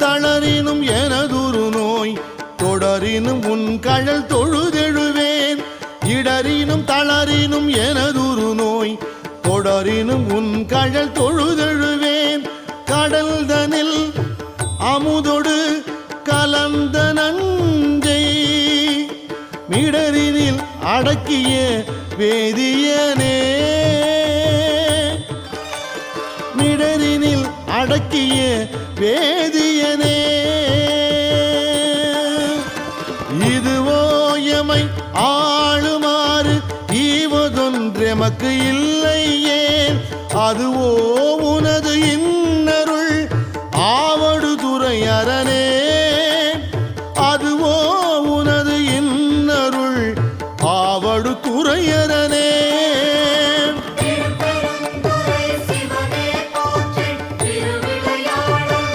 தளரினும் எனதுரு நோய் தொடரினும் உன் கழல் தொழுதெழுவேன் இடரினும் தளரினும் எனதுரு நோய் தொடரினும் உன் கழல் தொழுதெழுவேன் கடல் தனில் அமுதொடு கலந்த நஞ்சை மிடரினில் அடக்கிய வேதியனே மிடரினில் அடக்கிய வேதியனே இதுவோ எமை ஆளுமாறு ஈவதொன்றெமக்கு இல்லையே அதுவோ உனது